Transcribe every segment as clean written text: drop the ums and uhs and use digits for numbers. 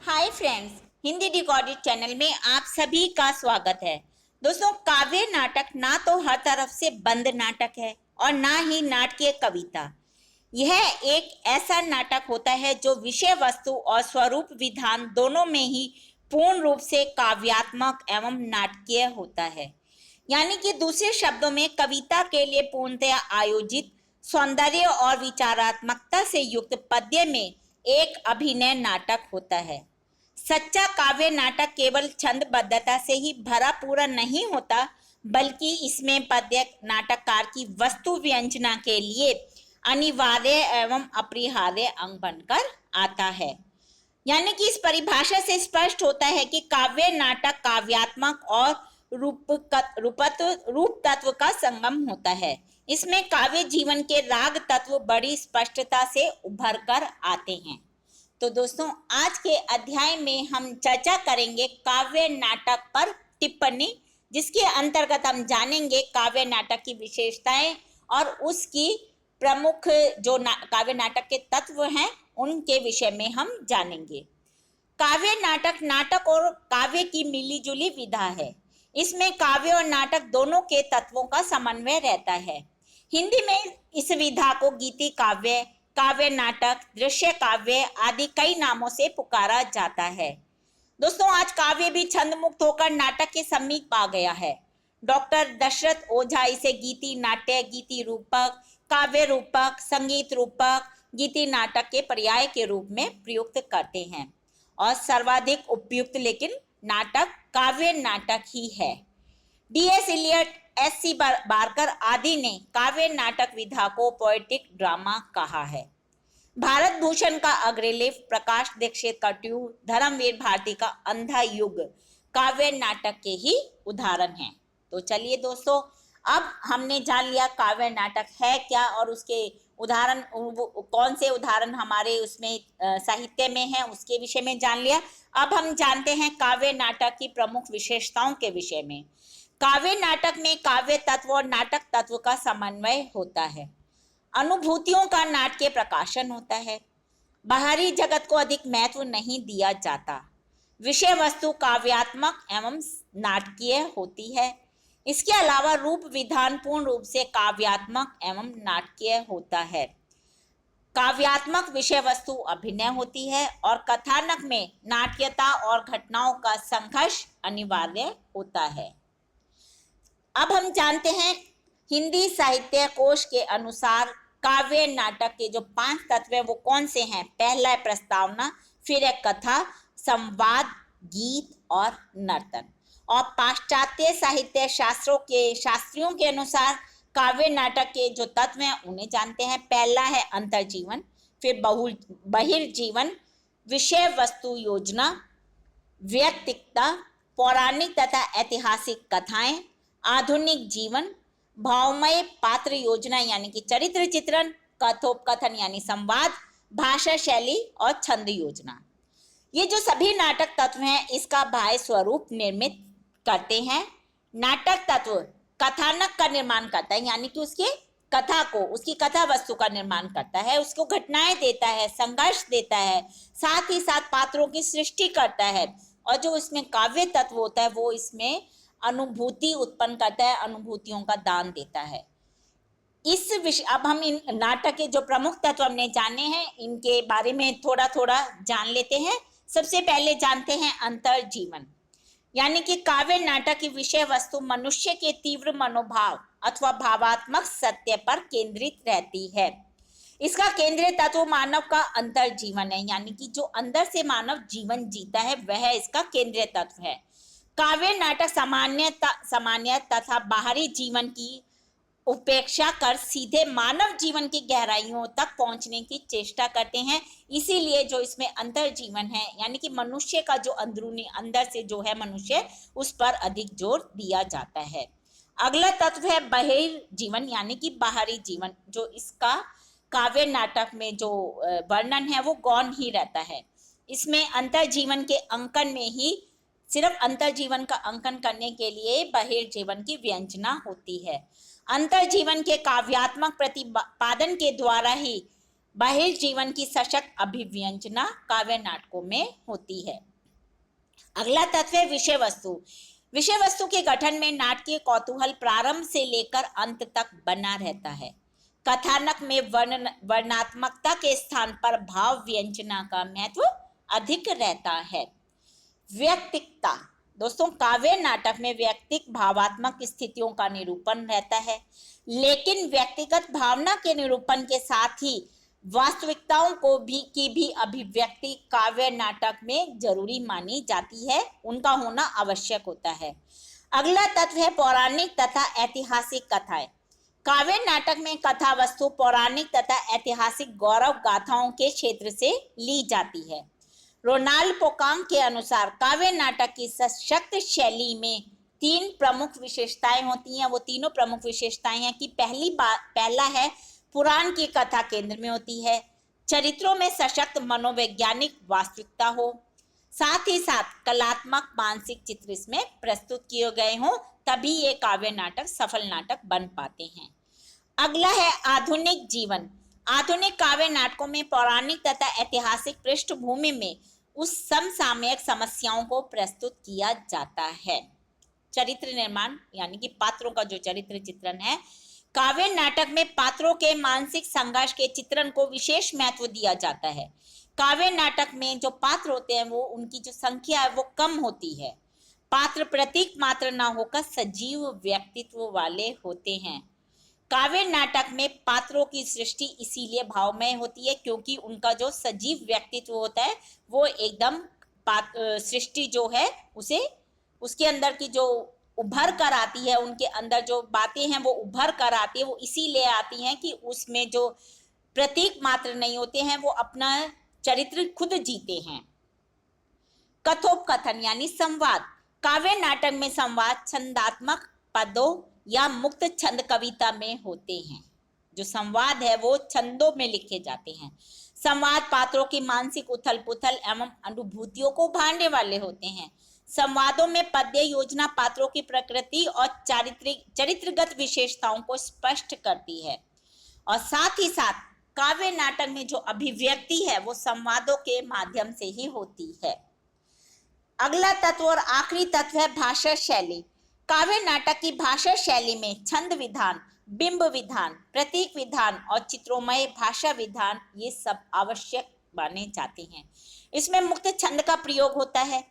Hi friends, Hindi decoded channel में आप सभी का स्वागत है। दोस्तों, काव्य नाटक ना तो हर तरफ से बंद नाटक है और ना ही नाटकीय कविता। यह एक ऐसा नाटक होता है जो विषय वस्तु और स्वरूप विधान दोनों में ही पूर्ण रूप से काव्यात्मक एवं नाटकीय होता है। यानी कि दूसरे शब्दों में कविता के लिए पूर्णतया आयोजित सौंदर्य और विचारात्मकता से युक्त पद्य में एक अभिनय नाटक होता है। सच्चा काव्य नाटक केवल छंदबद्धता से ही भरा पूरा नहीं होता, बल्कि इसमें पद्य नाटककार की वस्तु व्यंजना के लिए अनिवार्य एवं अपरिहार्य अंग बनकर आता है। यानी कि इस परिभाषा से स्पष्ट होता है कि काव्य नाटक काव्यात्मक और रूप तत्व का संगम होता है। इसमें काव्य जीवन के राग तत्व बड़ी स्पष्टता से उभर कर आते हैं। तो दोस्तों, आज के अध्याय में हम चर्चा करेंगे काव्य नाटक पर टिप्पणी, जिसके अंतर्गत हम जानेंगे काव्य नाटक की विशेषताएं और उसकी प्रमुख जो काव्य नाटक के तत्व हैं उनके विषय में हम जानेंगे। काव्य नाटक नाटक और काव्य की मिलीजुली विधा है। इसमें काव्य और नाटक दोनों के तत्वों का समन्वय रहता है। हिंदी में इस विधा को गीति काव्य, काव्य नाटक, दृश्य काव्य आदि कई नामों से पुकारा जाता है। दोस्तों, आज काव्य भी छंद मुक्त होकर नाटक के समीप आ गया है। डॉक्टर दशरथ ओझा इसे गीति नाट्य, गीति रूपक, काव्य रूपक, संगीत रूपक, गीति नाटक के पर्याय के रूप में प्रयुक्त करते हैं और सर्वाधिक उपयुक्त लेकिन नाटक काव्य नाटक ही है। डी.एस. Elliot, SC. बारकर आदि ने काव्य नाटक विधा को पोएटिक ड्रामा कहा है। भारत भूषण का अग्रलेख, प्रकाश दीक्षित का ट्यूब, धर्मवीर भारती का अंधा युग काव्य नाटक के ही उदाहरण हैं। तो चलिए दोस्तों, अब हमने जान लिया काव्य नाटक है क्या और उसके उदाहरण कौन से उदाहरण हमारे उसमें साहित्य में है, उसके विषय में जान लिया। अब हम जानते हैं काव्य नाटक की प्रमुख विशेषताओं के विषय में। काव्य नाटक में काव्य तत्व और नाटक तत्व का समन्वय होता है। अनुभूतियों का नाट्य प्रकाशन होता है। बाहरी जगत को अधिक महत्व नहीं दिया जाता। विषय वस्तु काव्यात्मक एवं नाटकीय होती है। इसके अलावा रूप विधान पूर्ण रूप से काव्यात्मक एवं नाटकीय होता है। काव्यात्मक विषय वस्तु अभिनय होती है और कथानक में नाट्यता और घटनाओं का संघर्ष अनिवार्य होता है। अब हम जानते हैं हिंदी साहित्य कोश के अनुसार काव्य नाटक के जो 5 तत्व हैं वो कौन से हैं। पहला है प्रस्तावना, फिर है कथा, संवाद, गीत और नर्तन। और पाश्चात्य साहित्य शास्त्रियों के अनुसार काव्य नाटक के जो तत्व हैं उन्हें जानते हैं। पहला है अंतर्जीवन, फिर बहिर्जीवन, विषय वस्तु योजना, व्यक्तिकता, पौराणिक तथा ऐतिहासिक कथाएं, आधुनिक जीवन, भावमय पात्र योजना यानी कि चरित्र चित्रण, कथोपकथन यानी संवाद, भाषा शैली और छंद योजना। ये जो सभी नाटक तत्व हैं इसका बाह्य स्वरूप निर्मित करते हैं। नाटक तत्व कथानक का निर्माण करता है, यानी कि उसके कथा को, उसकी कथा वस्तु का निर्माण करता है, उसको घटनाएं देता है, संघर्ष देता है, साथ ही साथ पात्रों की सृष्टि करता है। और जो इसमें काव्य तत्व होता है वो इसमें अनुभूति उत्पन्न करता है, अनुभूतियों का दान देता है। इस विषय अब हम इन नाटक के जो प्रमुख तत्व हमने जाने हैं इनके बारे में थोड़ा थोड़ा जान लेते हैं। सबसे पहले जानते हैं अंतर्जीवन, यानी कि काव्य नाटक की विषय वस्तु मनुष्य के तीव्र मनोभाव अथवा भावात्मक सत्य पर केंद्रित रहती है। इसका केंद्रीय तत्व मानव का अंतर्जीवन है, यानी कि जो अंदर से मानव जीवन जीता है वह इसका केंद्रीय तत्व है। काव्य नाटक सामान्य तथा बाहरी जीवन की उपेक्षा कर सीधे मानव जीवन की गहराइयों तक पहुंचने की चेष्टा करते हैं। इसीलिए जो इसमें अंतर्जीवन है, यानी कि मनुष्य का जो अंदरूनी अंदर से जो है मनुष्य, उस पर अधिक जोर दिया जाता है। अगला तत्व है बहिर्जीवन, यानी कि बाहरी जीवन। जो इसका काव्य नाटक में जो वर्णन है वो गौण ही रहता है। इसमें अंतर्जीवन के अंकन में ही सिर्फ अंतर्जीवन का अंकन करने के लिए बहिर्जीवन की व्यंजना होती है। अंतर्जीवन के काव्यात्मक प्रतिपादन के द्वारा ही बाह्य जीवन की सशक्त अभिव्यंजना काव्य नाटकों में होती है। अगला तत्व है विषय वस्तु। विषय वस्तु के गठन में नाटकीय कौतूहल प्रारंभ से लेकर अंत तक बना रहता है। कथानक में वर्णात्मकता के स्थान पर भाव व्यंजना का महत्व अधिक रहता है। व्यक्तिकता। दोस्तों, काव्य नाटक में व्यक्तिक भावात्मक स्थितियों का निरूपण रहता है, लेकिन व्यक्तिगत भावना के निरूपण के साथ ही वास्तविकताओं को भी अभिव्यक्ति काव्य नाटक में जरूरी मानी जाती है, उनका होना आवश्यक होता है। अगला तत्व है पौराणिक तथा ऐतिहासिक कथाएं। काव्य नाटक में कथा वस्तु पौराणिक तथा ऐतिहासिक गौरव गाथाओं के क्षेत्र से ली जाती है। रोनाल्ड पोकांग के अनुसार काव्य नाटक की सशक्त शैली में तीन प्रमुख विशेषताएं होती हैं। वो तीनों प्रमुख विशेषताएं हैं कि पहला है पुराण की कथा केंद्र में होती है, चरित्रों में सशक्त मनोवैज्ञानिक वास्तविकता हो, साथ ही साथ कलात्मक मानसिक चित्र इसमें प्रस्तुत किए गए हों, तभी ये काव्य नाटक सफल नाटक बन पाते हैं। अगला है आधुनिक जीवन। आधुनिक काव्य नाटकों में पौराणिक तथा ऐतिहासिक पृष्ठभूमि में उस समसामयिक समस्याओं को प्रस्तुत किया जाता है। चरित्र निर्माण यानी कि पात्रों का जो चरित्र चित्रण है, काव्य नाटक में पात्रों के मानसिक संघर्ष के चित्रण को विशेष महत्व दिया जाता है। काव्य नाटक में जो पात्र होते हैं वो उनकी जो संख्या है वो कम होती है। पात्र प्रतीक मात्र ना होकर सजीव व्यक्तित्व वाले होते हैं। काव्य नाटक में पात्रों की सृष्टि इसीलिए भावमय होती है क्योंकि उनका जो सजीव व्यक्तित्व होता है वो एकदम सृष्टि जो है उसे उसके अंदर की जो उभर कर आती है, उनके अंदर जो बातें हैं वो उभर कर आती है, वो इसीलिए आती हैं कि उसमें जो प्रतीक मात्र नहीं होते हैं, वो अपना चरित्र खुद जीते हैं। कथोपकथन यानी संवाद। काव्य नाटक में संवाद छंदात्मक पदों या मुक्त छंद कविता में होते हैं। जो संवाद है वो छंदों में लिखे जाते हैं। संवाद पात्रों की मानसिक उथल पुथल एवं अनुभूतियों को उभारने वाले होते हैं। संवादों में पद्य योजना पात्रों की प्रकृति और चरित्रगत विशेषताओं को स्पष्ट करती है, और साथ ही साथ काव्य नाटक में जो अभिव्यक्ति है वो संवादों के माध्यम से ही होती है। अगला तत्व और आखिरी तत्व है भाषा शैली। काव्य नाटक की भाषा शैली में छंद विधान, बिंब विधान, प्रतीक विधान और चित्रोमय भाषा विधान ये सब आवश्यक माने जाते हैं। इसमें मुक्त छंद का प्रयोग होता है।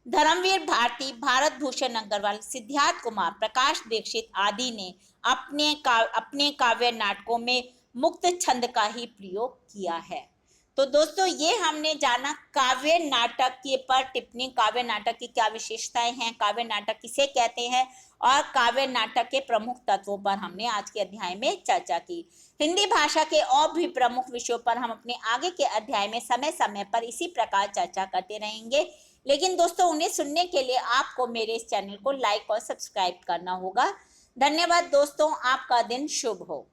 धर्मवीर भारती, भारत भूषण अग्रवाल, सिद्धार्थ कुमार, प्रकाश दीक्षित आदि ने अपने काव्य नाटकों में मुक्त छंद का ही प्रयोग किया है। तो दोस्तों, ये हमने जाना काव्य नाटक के पर टिप्पणी, काव्य नाटक की क्या विशेषताएं हैं, काव्य नाटक किसे कहते हैं, और काव्य नाटक के प्रमुख तत्वों पर हमने आज के अध्याय में चर्चा की। हिंदी भाषा के और भी प्रमुख विषयों पर हम अपने आगे के अध्याय में समय समय पर इसी प्रकार चर्चा करते रहेंगे। लेकिन दोस्तों, उन्हें सुनने के लिए आपको मेरे इस चैनल को लाइक और सब्सक्राइब करना होगा। धन्यवाद दोस्तों, आपका दिन शुभ हो।